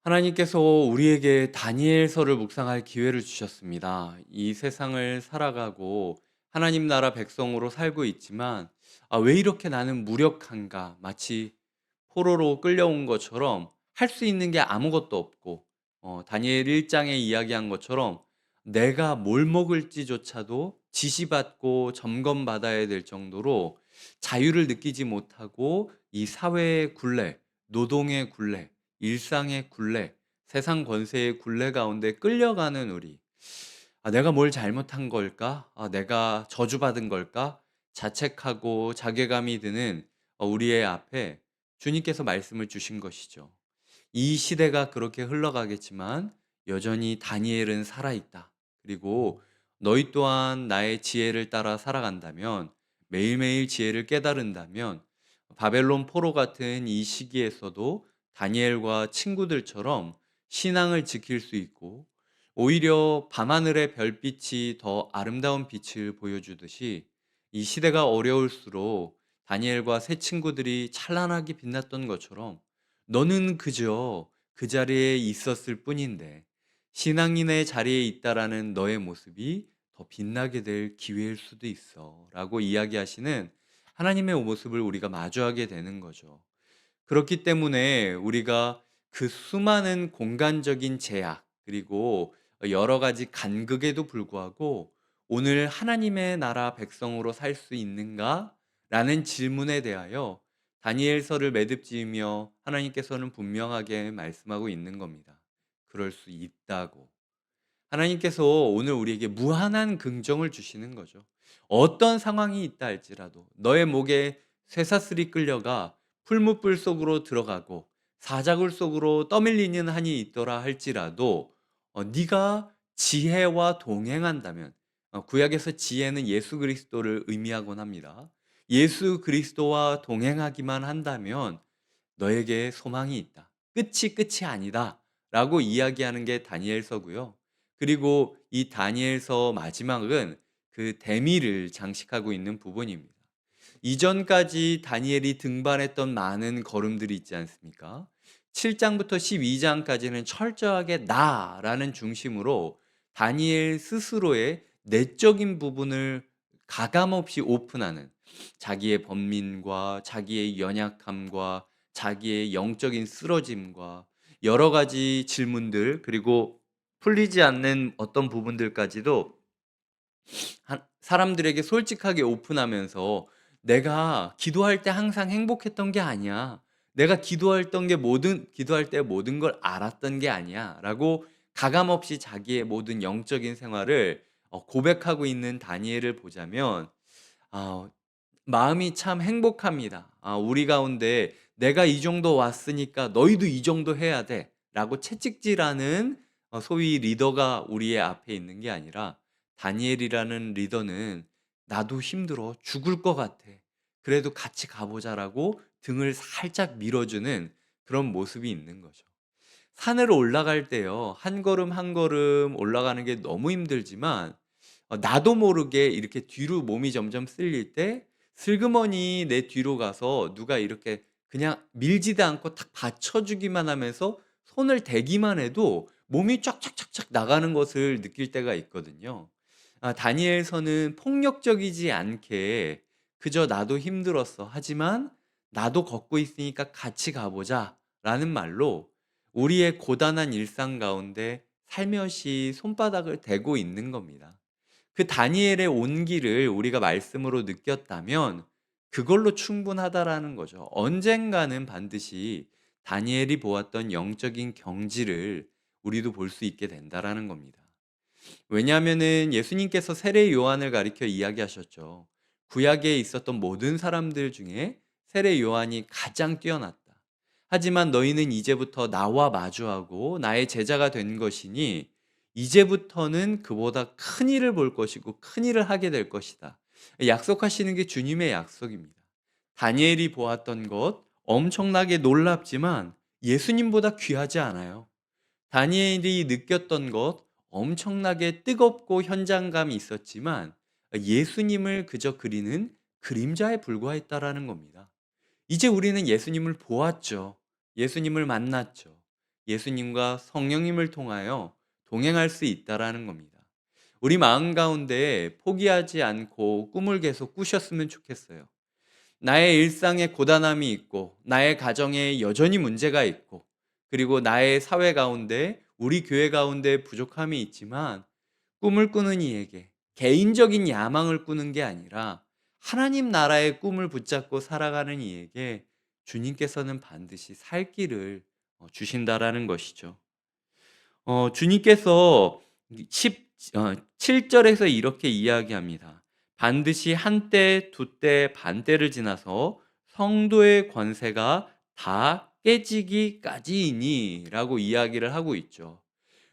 하나님께서 우리에게 다니엘서를 묵상할 기회를 주셨습니다. 이 세상을 살아가고 하나님 나라 백성으로 살고 있지만, 왜 이렇게 나는 무력한가? 마치 포로로 끌려온 것처럼 할 수 있는 게 아무것도 없고, 다니엘 1장에 이야기한 것처럼 내가 뭘 먹을지조차도 지시받고 점검받아야 될 정도로 자유를 느끼지 못하고 이 사회의 굴레, 노동의 굴레, 일상의 굴레, 세상 권세의 굴레 가운데 끌려가는 우리. 내가 뭘 잘못한 걸까? 내가 저주받은 걸까? 자책하고 자괴감이 드는 우리의 앞에 주님께서 말씀을 주신 것이죠. 이 시대가 그렇게 흘러가겠지만 여전히 다니엘은 살아있다. 그리고 너희 또한 나의 지혜를 따라 살아간다면, 매일매일 지혜를 깨달은다면 바벨론 포로 같은 이 시기에서도 다니엘과 친구들처럼 신앙을 지킬 수 있고, 오히려 밤하늘의 별빛이 더 아름다운 빛을 보여주듯이 이 시대가 어려울수록 다니엘과 새 친구들이 찬란하게 빛났던 것처럼 너는 그저 그 자리에 있었을 뿐인데 신앙인의 자리에 있다라는 너의 모습이 더 빛나게 될 기회일 수도 있어 라고 이야기하시는 하나님의 모습을 우리가 마주하게 되는 거죠. 그렇기 때문에 우리가 그 수많은 공간적인 제약, 그리고 여러 가지 간극에도 불구하고 오늘 하나님의 나라 백성으로 살 수 있는가? 라는 질문에 대하여 다니엘서를 매듭지으며 하나님께서는 분명하게 말씀하고 있는 겁니다. 그럴 수 있다고. 하나님께서 오늘 우리에게 무한한 긍정을 주시는 거죠. 어떤 상황이 있다 할지라도 너의 목에 쇠사슬이 끌려가 풀무불 속으로 들어가고 사자굴 속으로 떠밀리는 한이 있더라 할지라도 네가 지혜와 동행한다면, 구약에서 지혜는 예수 그리스도를 의미하곤 합니다. 예수 그리스도와 동행하기만 한다면 너에게 소망이 있다. 끝이 아니다. 라고 이야기하는 게 다니엘서고요. 그리고 이 다니엘서 마지막은 그 대미를 장식하고 있는 부분입니다. 이전까지 다니엘이 등반했던 많은 걸음들이 있지 않습니까? 7장부터 12장까지는 철저하게 나라는 중심으로 다니엘 스스로의 내적인 부분을 가감없이 오픈하는, 자기의 번민과 자기의 연약함과 자기의 영적인 쓰러짐과 여러 가지 질문들, 그리고 풀리지 않는 어떤 부분들까지도 사람들에게 솔직하게 오픈하면서 내가 기도할 때 항상 행복했던 게 아니야. 내가 기도할 때 모든 걸 알았던 게 아니야라고 가감없이 자기의 모든 영적인 생활을 고백하고 있는 다니엘을 보자면 아, 마음이 참 행복합니다. 우리 가운데 내가 이 정도 왔으니까 너희도 이 정도 해야 돼. 라고 채찍질하는 소위 리더가 우리의 앞에 있는 게 아니라 다니엘이라는 리더는 나도 힘들어 죽을 것 같아. 그래도 같이 가보자라고 등을 살짝 밀어주는 그런 모습이 있는 거죠. 산을 올라갈 때요, 한 걸음 한 걸음 올라가는 게 너무 힘들지만 나도 모르게 이렇게 뒤로 몸이 점점 쓸릴 때 슬그머니 내 뒤로 가서 누가 이렇게 그냥 밀지도 않고 탁 받쳐주기만 하면서 손을 대기만 해도 몸이 쫙쫙쫙쫙 나가는 것을 느낄 때가 있거든요. 다니엘서는 폭력적이지 않게 그저 나도 힘들었어. 하지만 나도 걷고 있으니까 같이 가보자. 라는 말로 우리의 고단한 일상 가운데 살며시 손바닥을 대고 있는 겁니다. 그 다니엘의 온기를 우리가 말씀으로 느꼈다면 그걸로 충분하다라는 거죠. 언젠가는 반드시 다니엘이 보았던 영적인 경지를 우리도 볼 수 있게 된다라는 겁니다. 왜냐하면은 예수님께서 세례 요한을 가리켜 이야기하셨죠. 구약에 있었던 모든 사람들 중에 세례 요한이 가장 뛰어났다. 하지만 너희는 이제부터 나와 마주하고 나의 제자가 된 것이니 이제부터는 그보다 큰 일을 볼 것이고 큰 일을 하게 될 것이다. 약속하시는 게 주님의 약속입니다. 다니엘이 보았던 것 엄청나게 놀랍지만 예수님보다 귀하지 않아요. 다니엘이 느꼈던 것 엄청나게 뜨겁고 현장감이 있었지만 예수님을 그저 그리는 그림자에 불과했다라는 겁니다. 이제 우리는 예수님을 보았죠. 예수님을 만났죠. 예수님과 성령님을 통하여 동행할 수 있다라는 겁니다. 우리 마음 가운데 포기하지 않고 꿈을 계속 꾸셨으면 좋겠어요. 나의 일상에 고단함이 있고, 나의 가정에 여전히 문제가 있고, 그리고 나의 사회 가운데, 우리 교회 가운데 부족함이 있지만, 꿈을 꾸는 이에게 개인적인 야망을 꾸는 게 아니라 하나님 나라의 꿈을 붙잡고 살아가는 이에게 주님께서는 반드시 살 길을 주신다라는 것이죠. 주님께서 7절에서 이렇게 이야기합니다. 반드시 한때, 두때, 반때를 지나서 성도의 권세가 다 깨지기까지이니 라고 이야기를 하고 있죠.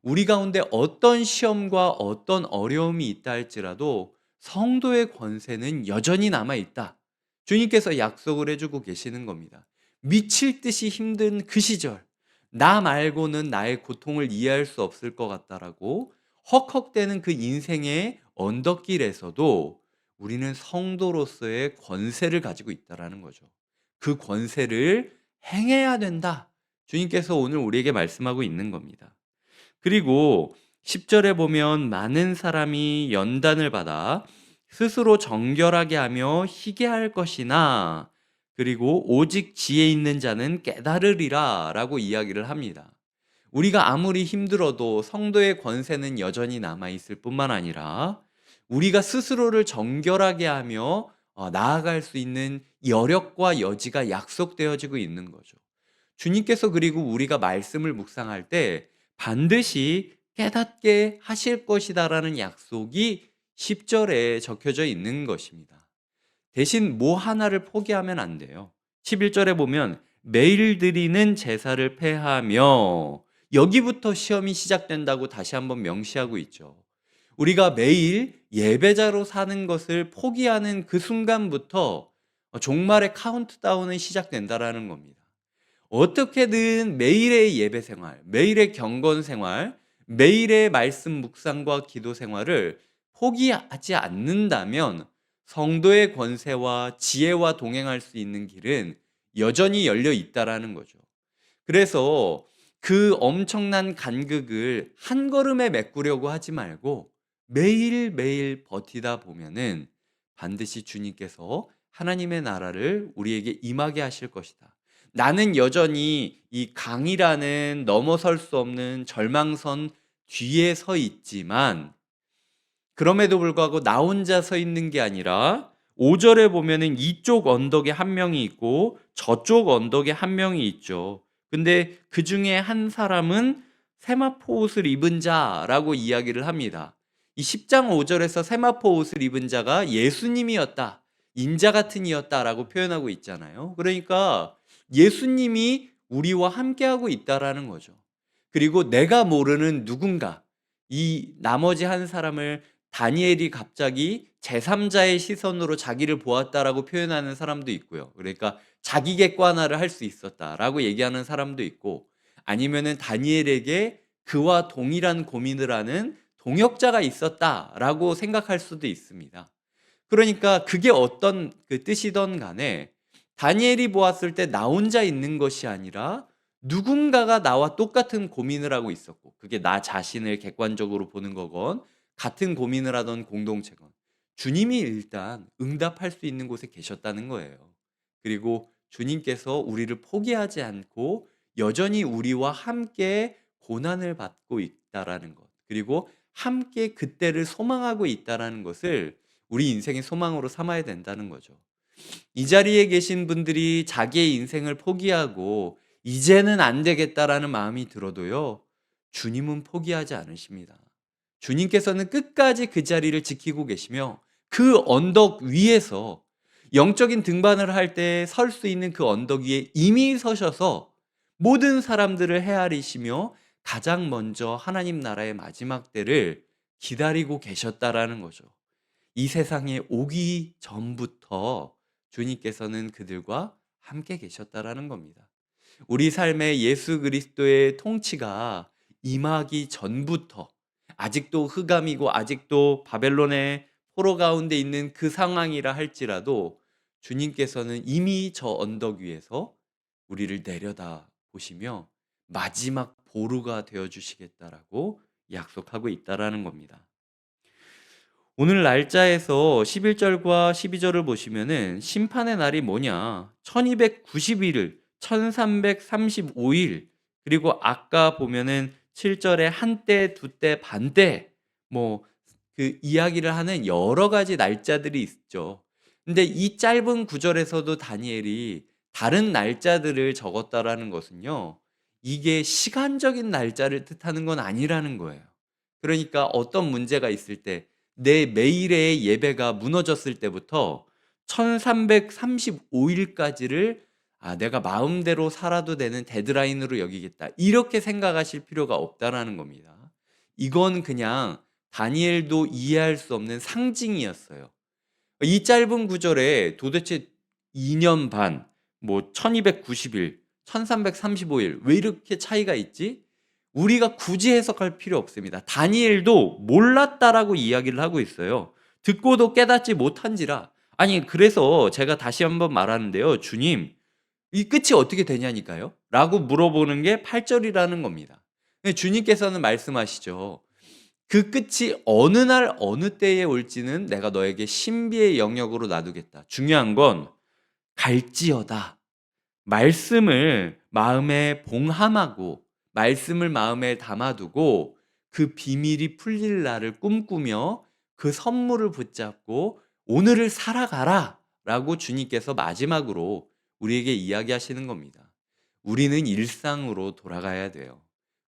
우리 가운데 어떤 시험과 어떤 어려움이 있다 할지라도 성도의 권세는 여전히 남아 있다. 주님께서 약속을 해주고 계시는 겁니다. 미칠 듯이 힘든 그 시절, 나 말고는 나의 고통을 이해할 수 없을 것 같다라고 헉헉대는 그 인생의 언덕길에서도 우리는 성도로서의 권세를 가지고 있다라는 거죠. 그 권세를 행해야 된다. 주님께서 오늘 우리에게 말씀하고 있는 겁니다. 그리고 10절에 보면 많은 사람이 연단을 받아 스스로 정결하게 하며 희게 할 것이나 그리고 오직 지혜 있는 자는 깨달으리라 라고 이야기를 합니다. 우리가 아무리 힘들어도 성도의 권세는 여전히 남아있을 뿐만 아니라 우리가 스스로를 정결하게 하며 나아갈 수 있는 여력과 여지가 약속되어지고 있는 거죠. 주님께서 그리고 우리가 말씀을 묵상할 때 반드시 깨닫게 하실 것이다라는 약속이 10절에 적혀져 있는 것입니다. 대신 뭐 하나를 포기하면 안 돼요. 11절에 보면 매일 드리는 제사를 폐하며 여기부터 시험이 시작된다고 다시 한번 명시하고 있죠. 우리가 매일 예배자로 사는 것을 포기하는 그 순간부터 종말의 카운트다운이 시작된다라는 겁니다. 어떻게든 매일의 예배 생활, 매일의 경건 생활, 매일의 말씀 묵상과 기도 생활을 포기하지 않는다면 성도의 권세와 지혜와 동행할 수 있는 길은 여전히 열려 있다라는 거죠. 그래서 그 엄청난 간극을 한 걸음에 메꾸려고 하지 말고 매일매일 버티다 보면은 반드시 주님께서 하나님의 나라를 우리에게 임하게 하실 것이다. 나는 여전히 이 강이라는 넘어설 수 없는 절망선 뒤에 서 있지만 그럼에도 불구하고 나 혼자 서 있는 게 아니라 5절에 보면은 이쪽 언덕에 한 명이 있고 저쪽 언덕에 한 명이 있죠. 근데 그 중에 한 사람은 세마포 옷을 입은 자라고 이야기를 합니다. 이 10장 5절에서 세마포 옷을 입은 자가 예수님이었다. 인자 같은 이였다라고 표현하고 있잖아요. 그러니까 예수님이 우리와 함께하고 있다라는 거죠. 그리고 내가 모르는 누군가, 이 나머지 한 사람을 다니엘이 갑자기 제3자의 시선으로 자기를 보았다라고 표현하는 사람도 있고요. 그러니까 자기 객관화를 할 수 있었다라고 얘기하는 사람도 있고, 아니면은 다니엘에게 그와 동일한 고민을 하는 동역자가 있었다라고 생각할 수도 있습니다. 그러니까 그게 어떤 그 뜻이든 간에 다니엘이 보았을 때 나 혼자 있는 것이 아니라 누군가가 나와 똑같은 고민을 하고 있었고, 그게 나 자신을 객관적으로 보는 거건 같은 고민을 하던 공동체건 주님이 일단 응답할 수 있는 곳에 계셨다는 거예요. 그리고 주님께서 우리를 포기하지 않고 여전히 우리와 함께 고난을 받고 있다라는 것, 그리고 함께 그때를 소망하고 있다라는 것을 우리 인생의 소망으로 삼아야 된다는 거죠. 이 자리에 계신 분들이 자기의 인생을 포기하고 이제는 안 되겠다라는 마음이 들어도요, 주님은 포기하지 않으십니다. 주님께서는 끝까지 그 자리를 지키고 계시며 그 언덕 위에서 영적인 등반을 할 때 설 수 있는 그 언덕 위에 이미 서셔서 모든 사람들을 헤아리시며 가장 먼저 하나님 나라의 마지막 때를 기다리고 계셨다라는 거죠. 이 세상에 오기 전부터 주님께서는 그들과 함께 계셨다라는 겁니다. 우리 삶에 예수 그리스도의 통치가 임하기 전부터 아직도 흑암이고 아직도 바벨론의 포로 가운데 있는 그 상황이라 할지라도 주님께서는 이미 저 언덕 위에서 우리를 내려다 보시며 마지막 보루가 되어 주시겠다라고 약속하고 있다라는 겁니다. 오늘 날짜에서 11절과 12절을 보시면은 심판의 날이 뭐냐? 1290일, 1335일, 그리고 아까 보면은 7절에 한때, 두때, 반때, 뭐 그 이야기를 하는 여러 가지 날짜들이 있죠. 근데 이 짧은 구절에서도 다니엘이 다른 날짜들을 적었다라는 것은요, 이게 시간적인 날짜를 뜻하는 건 아니라는 거예요. 그러니까 어떤 문제가 있을 때 내 매일의 예배가 무너졌을 때부터 1335 일까지를 '아 내가 마음대로 살아도 되는 데드라인으로 여기겠다.' 이렇게 생각하실 필요가 없다라는 겁니다. 이건 그냥 다니엘도 이해할 수 없는 상징이었어요. 이 짧은 구절에 도대체 2년 반, 뭐 1290 일, 1335일 왜 이렇게 차이가 있지? 우리가 굳이 해석할 필요 없습니다. 다니엘도 몰랐다라고 이야기를 하고 있어요. 듣고도 깨닫지 못한지라. 아니 그래서 제가 다시 한번 말하는데요. "주님 이 끝이 어떻게 되냐니까요?" 라고 물어보는 게 8 절이라는 겁니다. 근데 주님께서는 말씀하시죠. "그 끝이 어느 날 어느 때에 올지는 내가 너에게 신비의 영역으로 놔두겠다. 중요한 건 갈지어다." 말씀을 마음에 봉함하고 말씀을 마음에 담아두고 그 비밀이 풀릴 날을 꿈꾸며 그 선물을 붙잡고 오늘을 살아가라 라고 주님께서 마지막으로 우리에게 이야기하시는 겁니다. 우리는 일상으로 돌아가야 돼요.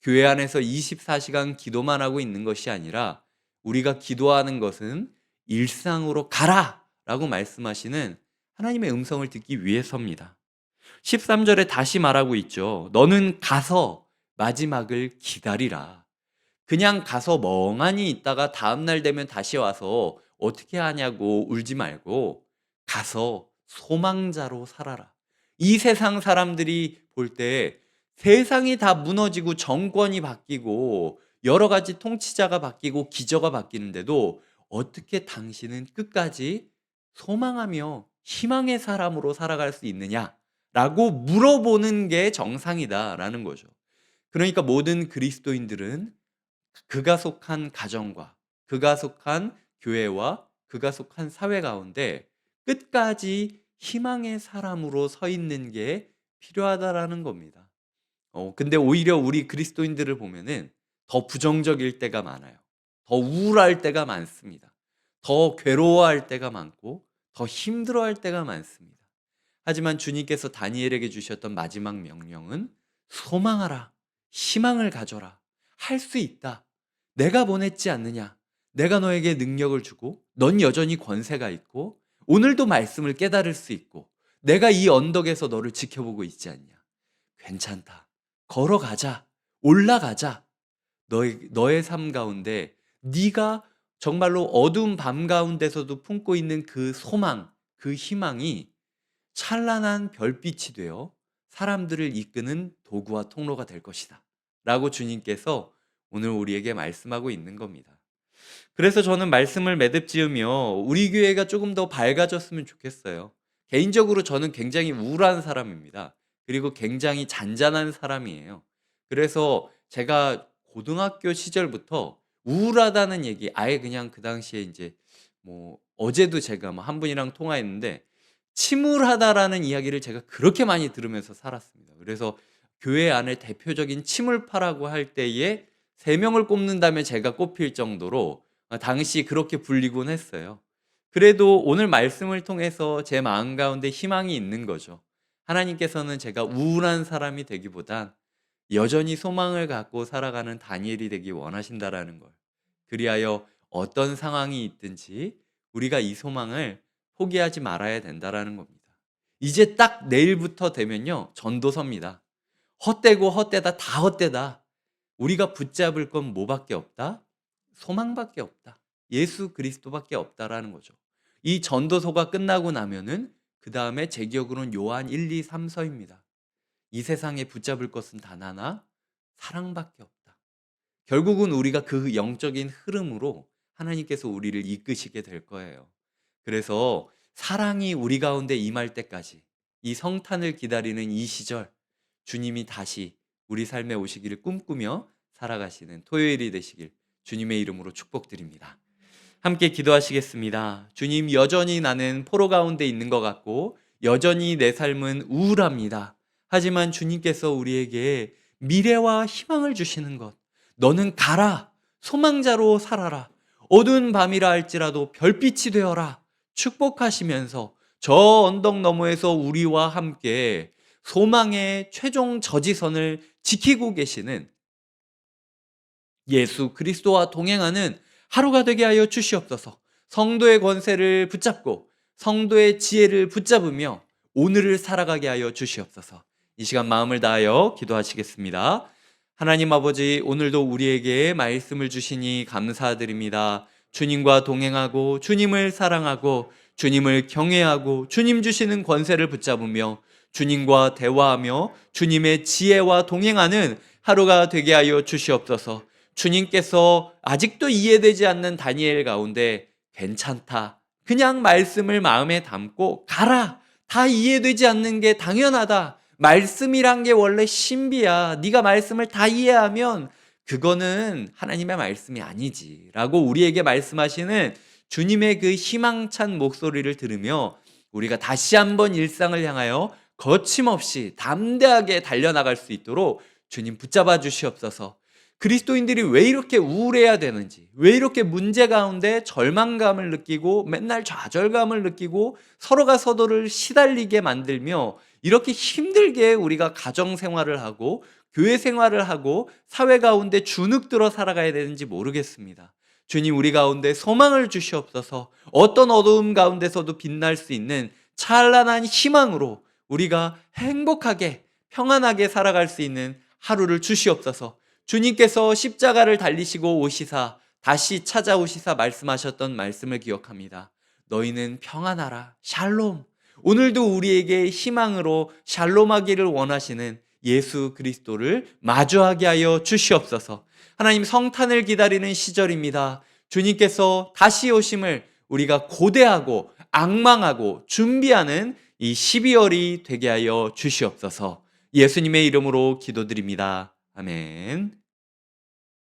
교회 안에서 24시간 기도만 하고 있는 것이 아니라 우리가 기도하는 것은 일상으로 가라 라고 말씀하시는 하나님의 음성을 듣기 위해서입니다. 13절에 다시 말하고 있죠. "너는 가서 마지막을 기다리라." 그냥 가서 멍하니 있다가 다음날 되면 다시 와서 "어떻게 하냐."고 울지 말고 가서 소망자로 살아라. 이 세상 사람들이 볼 때 세상이 다 무너지고 정권이 바뀌고 여러 가지 통치자가 바뀌고 기저가 바뀌는데도 어떻게 당신은 끝까지 소망하며 희망의 사람으로 살아갈 수 있느냐라고 물어보는 게 정상이다라는 거죠. 그러니까 모든 그리스도인들은 그가 속한 가정과 그가 속한 교회와 그가 속한 사회 가운데 끝까지 희망의 사람으로 서 있는 게 필요하다라는 겁니다. 근데 오히려 우리 그리스도인들을 보면은 더 부정적일 때가 많아요. 더 우울할 때가 많습니다. 더 괴로워할 때가 많고 더 힘들어할 때가 많습니다. 하지만 주님께서 다니엘에게 주셨던 마지막 명령은 소망하라. 희망을 가져라. 할 수 있다. 내가 보냈지 않느냐. 내가 너에게 능력을 주고 넌 여전히 권세가 있고 오늘도 말씀을 깨달을 수 있고 내가 이 언덕에서 너를 지켜보고 있지 않냐. 괜찮다. 걸어가자. 올라가자. 너의 삶 가운데 네가 정말로 어두운 밤 가운데서도 품고 있는 그 소망, 그 희망이 찬란한 별빛이 되어 사람들을 이끄는 도구와 통로가 될 것이다. 라고 주님께서 오늘 우리에게 말씀하고 있는 겁니다. 그래서 저는 말씀을 매듭지으며 우리 교회가 조금 더 밝아졌으면 좋겠어요. 개인적으로 저는 굉장히 우울한 사람입니다. 그리고 굉장히 잔잔한 사람이에요. 그래서 제가 고등학교 시절부터 우울하다는 얘기 아예 그냥 그 당시에 이제 뭐 어제도 제가 뭐 한 분이랑 통화했는데 침울하다라는 이야기를 제가 그렇게 많이 들으면서 살았습니다. 그래서 교회 안에 대표적인 침울파라고 할 때에 3 명을 꼽는다면 제가 꼽힐 정도로 당시 그렇게 불리곤 했어요. 그래도 오늘 말씀을 통해서 제 마음 가운데 희망이 있는 거죠. 하나님께서는 제가 우울한 사람이 되기보단 여전히 소망을 갖고 살아가는 다니엘이 되기 원하신다라는 걸. 그리하여 어떤 상황이 있든지 우리가 이 소망을 포기하지 말아야 된다라는 겁니다. 이제 딱 내일부터 되면요. 전도서입니다. 헛되고 헛되다 다 헛되다. 우리가 붙잡을 건 뭐밖에 없다? 소망밖에 없다. 예수 그리스도밖에 없다라는 거죠. 이 전도서가 끝나고 나면은 그다음에 제 기억으로는 요한 1, 2, 3 서입니다. 이 세상에 붙잡을 것은 단 하나 사랑밖에 없다. 결국은 우리가 그 영적인 흐름으로 하나님께서 우리를 이끄시게 될 거예요. 그래서 사랑이 우리 가운데 임할 때까지 이 성탄을 기다리는 이 시절 주님이 다시 우리 삶에 오시기를 꿈꾸며 살아가시는 토요일이 되시길 주님의 이름으로 축복드립니다. 함께 기도하시겠습니다. 주님, 여전히 나는 포로 가운데 있는 것 같고 여전히 내 삶은 우울합니다. 하지만 주님께서 우리에게 미래와 희망을 주시는 것, 너는 가라, 소망자로 살아라, 어두운 밤이라 할지라도 별빛이 되어라 축복하시면서 저 언덕 너머에서 우리와 함께 소망의 최종 저지선을 지키고 계시는 예수 그리스도와 동행하는 하루가 되게 하여 주시옵소서. 성도의 권세를 붙잡고 성도의 지혜를 붙잡으며 오늘을 살아가게 하여 주시옵소서. 이 시간 마음을 다하여 기도하시겠습니다. 하나님 아버지, 오늘도 우리에게 말씀을 주시니 감사드립니다. 주님과 동행하고 주님을 사랑하고 주님을 경외하고 주님 주시는 권세를 붙잡으며 주님과 대화하며 주님의 지혜와 동행하는 하루가 되게 하여 주시옵소서. 주님께서 아직도 이해되지 않는 다니엘 가운데 괜찮다, 그냥 말씀을 마음에 담고 가라, 다 이해되지 않는 게 당연하다, 말씀이란 게 원래 신비야, 네가 말씀을 다 이해하면 그거는 하나님의 말씀이 아니지 라고 우리에게 말씀하시는 주님의 그 희망찬 목소리를 들으며 우리가 다시 한번 일상을 향하여 거침없이 담대하게 달려나갈 수 있도록 주님 붙잡아 주시옵소서. 그리스도인들이 왜 이렇게 우울해야 되는지, 왜 이렇게 문제 가운데 절망감을 느끼고 맨날 좌절감을 느끼고 서로가 서로를 시달리게 만들며 이렇게 힘들게 우리가 가정 생활을 하고 교회 생활을 하고 사회 가운데 주눅들어 살아가야 되는지 모르겠습니다. 주님, 우리 가운데 소망을 주시옵소서. 어떤 어두움 가운데서도 빛날 수 있는 찬란한 희망으로 우리가 행복하게 평안하게 살아갈 수 있는 하루를 주시옵소서. 주님께서 십자가를 달리시고 오시사 다시 찾아오시사 말씀하셨던 말씀을 기억합니다. 너희는 평안하라, 샬롬. 오늘도 우리에게 희망으로 샬롬하기를 원하시는 예수 그리스도를 마주하게 하여 주시옵소서. 하나님, 성탄을 기다리는 시절입니다. 주님께서 다시 오심을 우리가 고대하고 앙망하고 준비하는 이 12월이 되게 하여 주시옵소서. 예수님의 이름으로 기도드립니다. 아멘.